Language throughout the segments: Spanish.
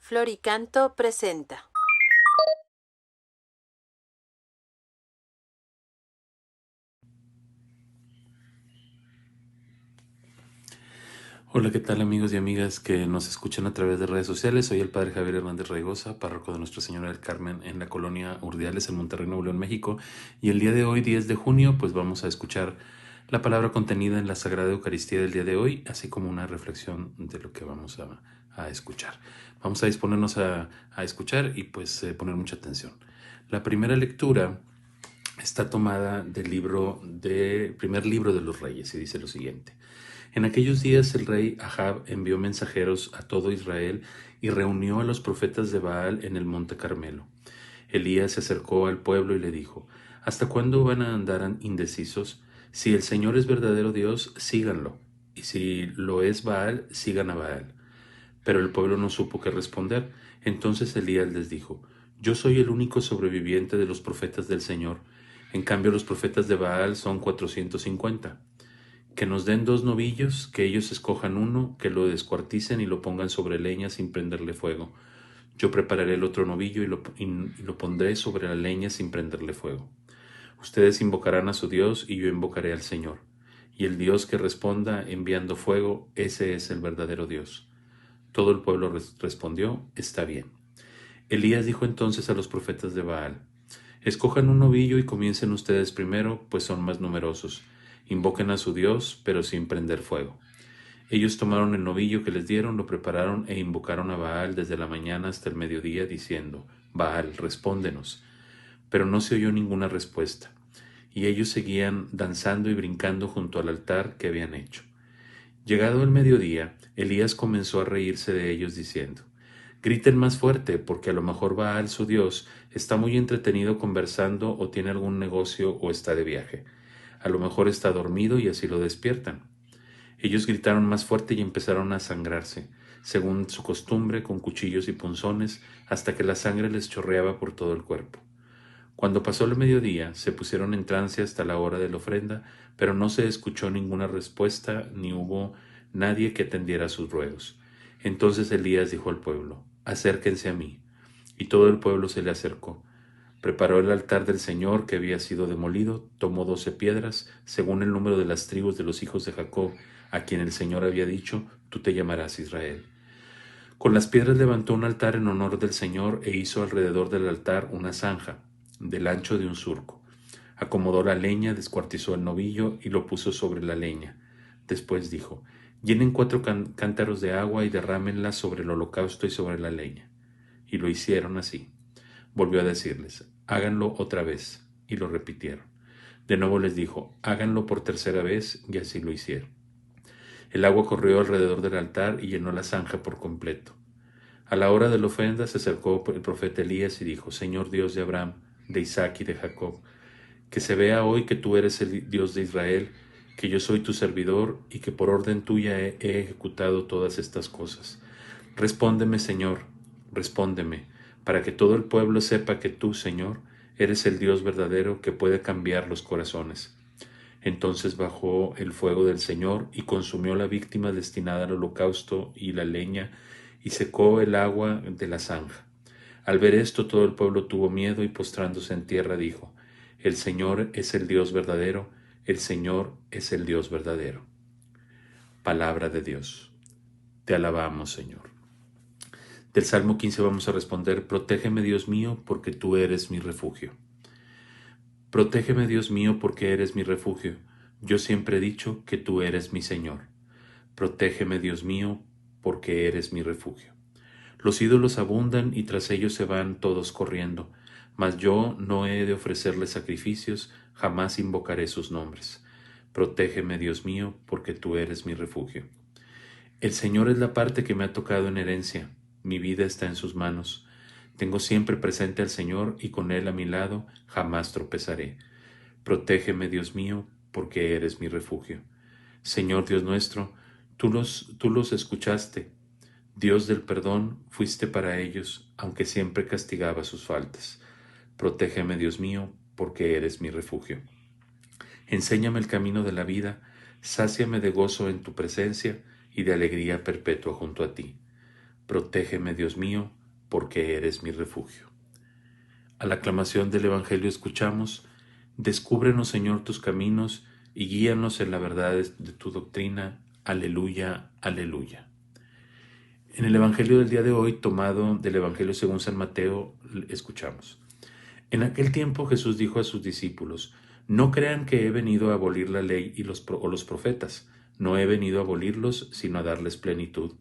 Floricanto presenta. Hola, ¿qué tal amigos y amigas que nos escuchan a través de redes sociales? Soy el Padre Javier Hernández Raigosa, párroco de Nuestra Señora del Carmen en la colonia Urdiales, en Monterrey, Nuevo León, México. Y el día de hoy, 10 de junio, pues vamos a escuchar la palabra contenida en la Sagrada Eucaristía del día de hoy, así como una reflexión de lo que vamos a escuchar. Vamos a disponernos a escuchar y pues poner mucha atención. La primera lectura está tomada del primer libro de los Reyes y dice lo siguiente. En aquellos días el rey Ahab envió mensajeros a todo Israel y reunió a los profetas de Baal en el monte Carmelo. Elías se acercó al pueblo y le dijo, ¿hasta cuándo van a andar indecisos? Si el Señor es verdadero Dios, síganlo, y si lo es Baal, sigan a Baal. Pero el pueblo no supo qué responder. Entonces Elías les dijo, yo soy el único sobreviviente de los profetas del Señor. En cambio los profetas de Baal son 450. Que nos den 2 novillos, que ellos escojan uno, que lo descuarticen y lo pongan sobre leña sin prenderle fuego. Yo prepararé el otro novillo y lo pondré sobre la leña sin prenderle fuego. Ustedes invocarán a su Dios y yo invocaré al Señor. Y el Dios que responda enviando fuego, ese es el verdadero Dios. Todo el pueblo respondió, está bien. Elías dijo entonces a los profetas de Baal, escojan un novillo y comiencen ustedes primero, pues son más numerosos. Invoquen a su Dios, pero sin prender fuego. Ellos tomaron el novillo que les dieron, lo prepararon e invocaron a Baal desde la mañana hasta el mediodía, diciendo, Baal, respóndenos. Pero no se oyó ninguna respuesta, y ellos seguían danzando y brincando junto al altar que habían hecho. Llegado el mediodía, Elías comenzó a reírse de ellos, diciendo, griten más fuerte, porque a lo mejor Baal, su Dios, está muy entretenido conversando o tiene algún negocio o está de viaje. A lo mejor está dormido y así lo despiertan. Ellos gritaron más fuerte y empezaron a sangrarse, según su costumbre, con cuchillos y punzones, hasta que la sangre les chorreaba por todo el cuerpo. Cuando pasó el mediodía, se pusieron en trance hasta la hora de la ofrenda, pero no se escuchó ninguna respuesta, ni hubo nadie que atendiera sus ruegos. Entonces Elías dijo al pueblo, acérquense a mí. Y todo el pueblo se le acercó. Preparó el altar del Señor que había sido demolido, tomó 12 piedras, según el número de las tribus de los hijos de Jacob, a quien el Señor había dicho, tú te llamarás Israel. Con las piedras levantó un altar en honor del Señor e hizo alrededor del altar una zanja, del ancho de un surco. Acomodó la leña, descuartizó el novillo y lo puso sobre la leña. Después dijo, llenen 4 cántaros de agua y derrámenla sobre el holocausto y sobre la leña. Y lo hicieron así. Volvió a decirles, háganlo otra vez, y lo repitieron. De nuevo les dijo, háganlo por tercera vez, y así lo hicieron. El agua corrió alrededor del altar y llenó la zanja por completo. A la hora de la ofrenda se acercó el profeta Elías y dijo, Señor Dios de Abraham, de Isaac y de Jacob, que se vea hoy que tú eres el Dios de Israel, que yo soy tu servidor y que por orden tuya he ejecutado todas estas cosas. Respóndeme, Señor, respóndeme, para que todo el pueblo sepa que tú, Señor, eres el Dios verdadero que puede cambiar los corazones. Entonces bajó el fuego del Señor y consumió la víctima destinada al holocausto y la leña, y secó el agua de la zanja. Al ver esto, todo el pueblo tuvo miedo y postrándose en tierra dijo, el Señor es el Dios verdadero, el Señor es el Dios verdadero. Palabra de Dios. Te alabamos, Señor. Del Salmo 15 vamos a responder, protégeme, Dios mío, porque tú eres mi refugio. Protégeme, Dios mío, porque eres mi refugio. Yo siempre he dicho que tú eres mi Señor. Protégeme, Dios mío, porque eres mi refugio. Los ídolos abundan y tras ellos se van todos corriendo, mas yo no he de ofrecerles sacrificios, jamás invocaré sus nombres. Protégeme, Dios mío, porque tú eres mi refugio. El Señor es la parte que me ha tocado en herencia, mi vida está en sus manos. Tengo siempre presente al Señor y con Él a mi lado jamás tropezaré. Protégeme, Dios mío, porque eres mi refugio. Señor Dios nuestro, tú los escuchaste. Dios del perdón, fuiste para ellos, aunque siempre castigaba sus faltas. Protégeme, Dios mío, porque eres mi refugio. Enséñame el camino de la vida, sáciame de gozo en tu presencia y de alegría perpetua junto a ti. Protégeme, Dios mío, porque eres mi refugio. A la aclamación del Evangelio escuchamos: descúbrenos, Señor, tus caminos y guíanos en la verdad de tu doctrina. Aleluya, aleluya. En el Evangelio del día de hoy, tomado del Evangelio según San Mateo, escuchamos: en aquel tiempo Jesús dijo a sus discípulos: no crean que he venido a abolir la ley y o los profetas. No he venido a abolirlos, sino a darles plenitud.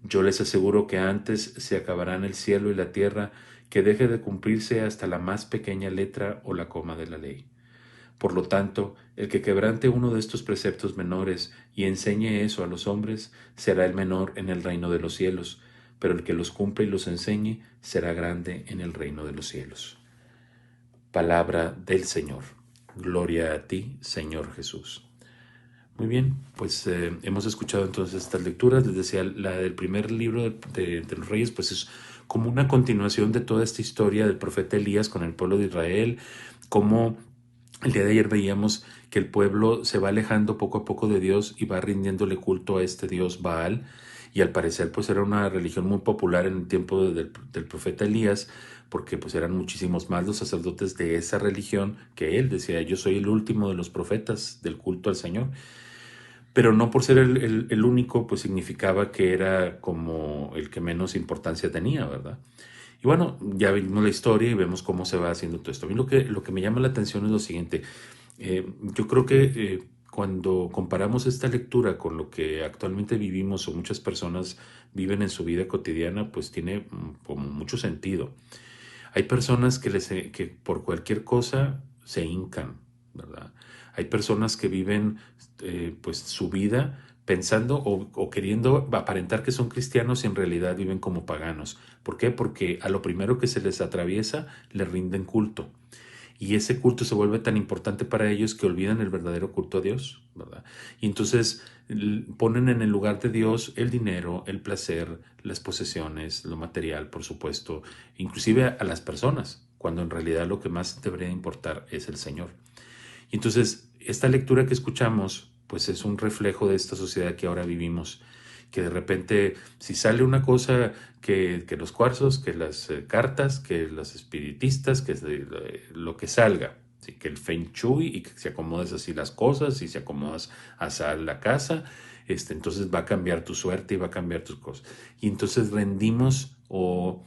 Yo les aseguro que antes se acabarán el cielo y la tierra que deje de cumplirse hasta la más pequeña letra o la coma de la ley. Por lo tanto, el que quebrante uno de estos preceptos menores y enseñe eso a los hombres, será el menor en el reino de los cielos, pero el que los cumple y los enseñe será grande en el reino de los cielos. Palabra del Señor. Gloria a ti, Señor Jesús. Muy bien, pues hemos escuchado entonces estas lecturas. Les decía, la del primer libro de los Reyes, pues es como una continuación de toda esta historia del profeta Elías con el pueblo de Israel, como el día de ayer veíamos que el pueblo se va alejando poco a poco de Dios y va rindiéndole culto a este Dios Baal, y al parecer pues era una religión muy popular en el tiempo del profeta Elías, porque pues eran muchísimos más los sacerdotes de esa religión que él. Decía: yo soy el último de los profetas del culto al Señor. Pero no por ser el único, pues significaba que era como el que menos importancia tenía, ¿verdad? Y bueno, ya vimos la historia y vemos cómo se va haciendo todo esto. A mí lo que me llama la atención es lo siguiente. Yo creo que cuando comparamos esta lectura con lo que actualmente vivimos o muchas personas viven en su vida cotidiana, pues tiene como mucho sentido. Hay personas que por cualquier cosa se hincan, ¿verdad? Hay personas que viven pues su vida pensando o queriendo aparentar que son cristianos y en realidad viven como paganos. ¿Por qué? Porque a lo primero que se les atraviesa le rinden culto. Y ese culto se vuelve tan importante para ellos que olvidan el verdadero culto a Dios, ¿verdad? Y entonces ponen en el lugar de Dios el dinero, el placer, las posesiones, lo material, por supuesto, inclusive a las personas, cuando en realidad lo que más debería importar es el Señor. Y entonces esta lectura que escuchamos, pues es un reflejo de esta sociedad que ahora vivimos, que de repente si sale una cosa que los cuarzos, que las cartas, que los espiritistas, que lo que salga, ¿sí? Que el feng shui, y que se acomodas así las cosas y se acomodas hacia la casa, entonces va a cambiar tu suerte y va a cambiar tus cosas. Y entonces rendimos o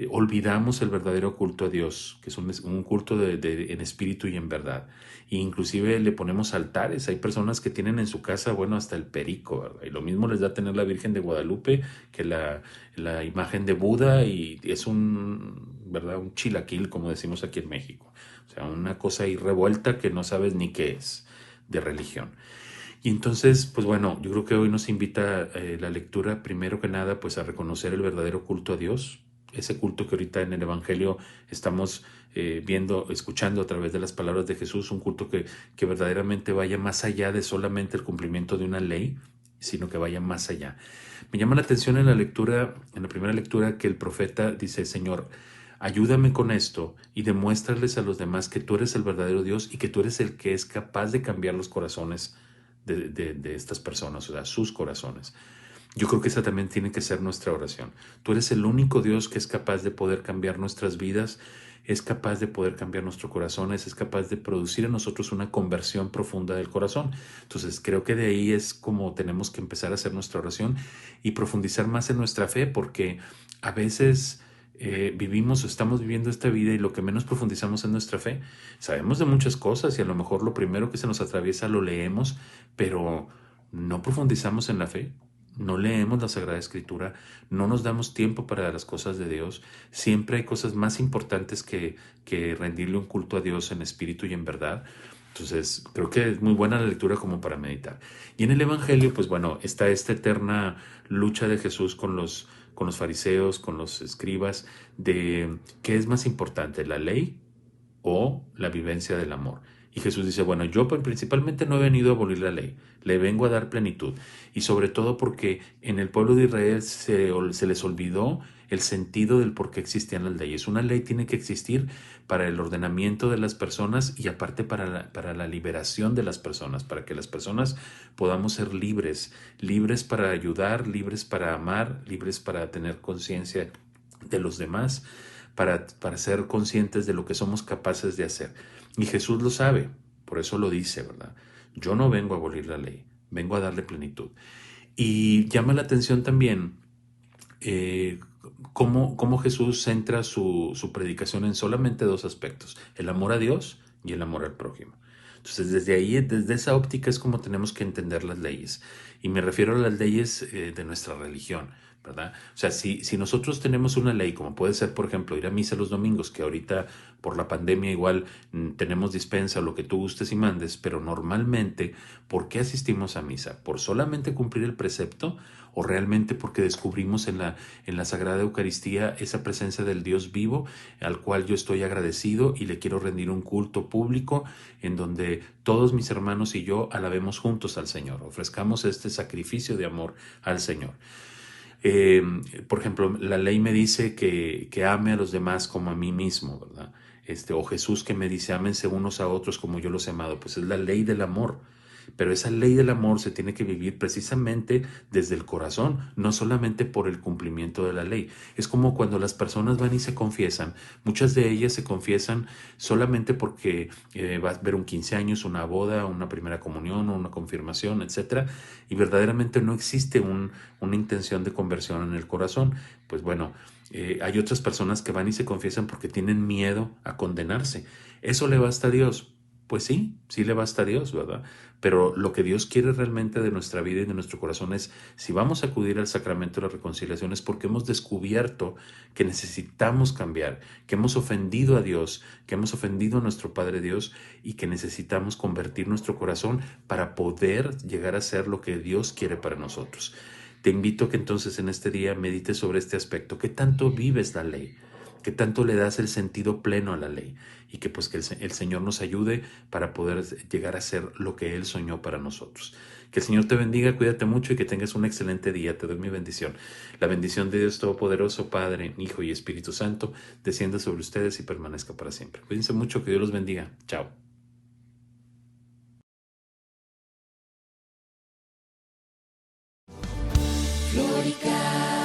olvidamos el verdadero culto a Dios, que es un culto en espíritu y en verdad. E inclusive le ponemos altares. Hay personas que tienen en su casa, bueno, hasta el perico, ¿verdad? Y lo mismo les da tener la Virgen de Guadalupe que la imagen de Buda, y es ¿verdad? Un chilaquil, como decimos aquí en México. O sea, una cosa ahí revuelta que no sabes ni qué es de religión. Y entonces, pues bueno, yo creo que hoy nos invita la lectura, primero que nada, pues a reconocer el verdadero culto a Dios, ese culto que ahorita en el Evangelio estamos viendo, escuchando a través de las palabras de Jesús, un culto que verdaderamente vaya más allá de solamente el cumplimiento de una ley, sino que vaya más allá. Me llama la atención en la lectura, en la primera lectura, que el profeta dice: Señor, ayúdame con esto y demuéstrales a los demás que tú eres el verdadero Dios y que tú eres el que es capaz de cambiar los corazones de estas personas, o sea, sus corazones. Yo creo que esa también tiene que ser nuestra oración. Tú eres el único Dios que es capaz de poder cambiar nuestras vidas, es capaz de poder cambiar nuestros corazones, es capaz de producir en nosotros una conversión profunda del corazón. Entonces creo que de ahí es como tenemos que empezar a hacer nuestra oración y profundizar más en nuestra fe, porque a veces vivimos o estamos viviendo esta vida y lo que menos profundizamos en nuestra fe. Sabemos de muchas cosas y a lo mejor lo primero que se nos atraviesa lo leemos, pero no profundizamos en la fe. No leemos la Sagrada Escritura, no nos damos tiempo para las cosas de Dios. Siempre hay cosas más importantes que rendirle un culto a Dios en espíritu y en verdad. Entonces, creo que es muy buena la lectura como para meditar. Y en el Evangelio, pues bueno, está esta eterna lucha de Jesús con los fariseos, con los escribas, de qué es más importante, la ley o la vivencia del amor. Y Jesús dice, bueno, yo principalmente no he venido a abolir la ley, le vengo a dar plenitud. Y sobre todo porque en el pueblo de Israel se les olvidó el sentido del por qué existían las leyes. Una ley tiene que existir para el ordenamiento de las personas y aparte para la liberación de las personas, para que las personas podamos ser libres, libres para ayudar, libres para amar, libres para tener conciencia de los demás, para ser conscientes de lo que somos capaces de hacer. Y Jesús lo sabe, por eso lo dice, ¿verdad? Yo no vengo a abolir la ley, vengo a darle plenitud. Y llama la atención también eh, cómo Jesús centra su predicación en solamente dos aspectos, el amor a Dios y el amor al prójimo. Entonces, desde ahí, desde esa óptica es como tenemos que entender las leyes. Y me refiero a las leyes de nuestra religión, ¿verdad? O sea, si nosotros tenemos una ley, como puede ser, por ejemplo, ir a misa los domingos, que ahorita por la pandemia igual tenemos dispensa, lo que tú gustes y mandes, pero normalmente, ¿por qué asistimos a misa? ¿Por solamente cumplir el precepto o realmente porque descubrimos en la Sagrada Eucaristía esa presencia del Dios vivo al cual yo estoy agradecido y le quiero rendir un culto público en donde todos mis hermanos y yo alabemos juntos al Señor, ofrezcamos este sacrificio de amor al Señor? Eh, por ejemplo, la ley me dice que ame a los demás como a mí mismo, ¿verdad? O Jesús que me dice, ámense unos a otros como yo los he amado, pues es la ley del amor. Pero esa ley del amor se tiene que vivir precisamente desde el corazón, no solamente por el cumplimiento de la ley. Es como cuando las personas van y se confiesan. Muchas de ellas se confiesan solamente porque va a haber un 15 años, una boda, una primera comunión o una confirmación, etcétera, y verdaderamente no existe una intención de conversión en el corazón. Pues bueno, hay otras personas que van y se confiesan porque tienen miedo a condenarse. ¿Eso le basta a Dios? Pues sí, sí le basta a Dios, ¿verdad? Pero lo que Dios quiere realmente de nuestra vida y de nuestro corazón es, si vamos a acudir al sacramento de la reconciliación, es porque hemos descubierto que necesitamos cambiar, que hemos ofendido a Dios, que hemos ofendido a nuestro Padre Dios y que necesitamos convertir nuestro corazón para poder llegar a ser lo que Dios quiere para nosotros. Te invito a que entonces en este día medites sobre este aspecto. ¿Qué tanto vives la ley? ¿Qué tanto le das el sentido pleno a la ley? Y que pues que el Señor nos ayude para poder llegar a ser lo que Él soñó para nosotros. Que el Señor te bendiga, cuídate mucho y que tengas un excelente día. Te doy mi bendición. La bendición de Dios Todopoderoso, Padre, Hijo y Espíritu Santo, descienda sobre ustedes y permanezca para siempre. Cuídense mucho, que Dios los bendiga. Chao. Florica.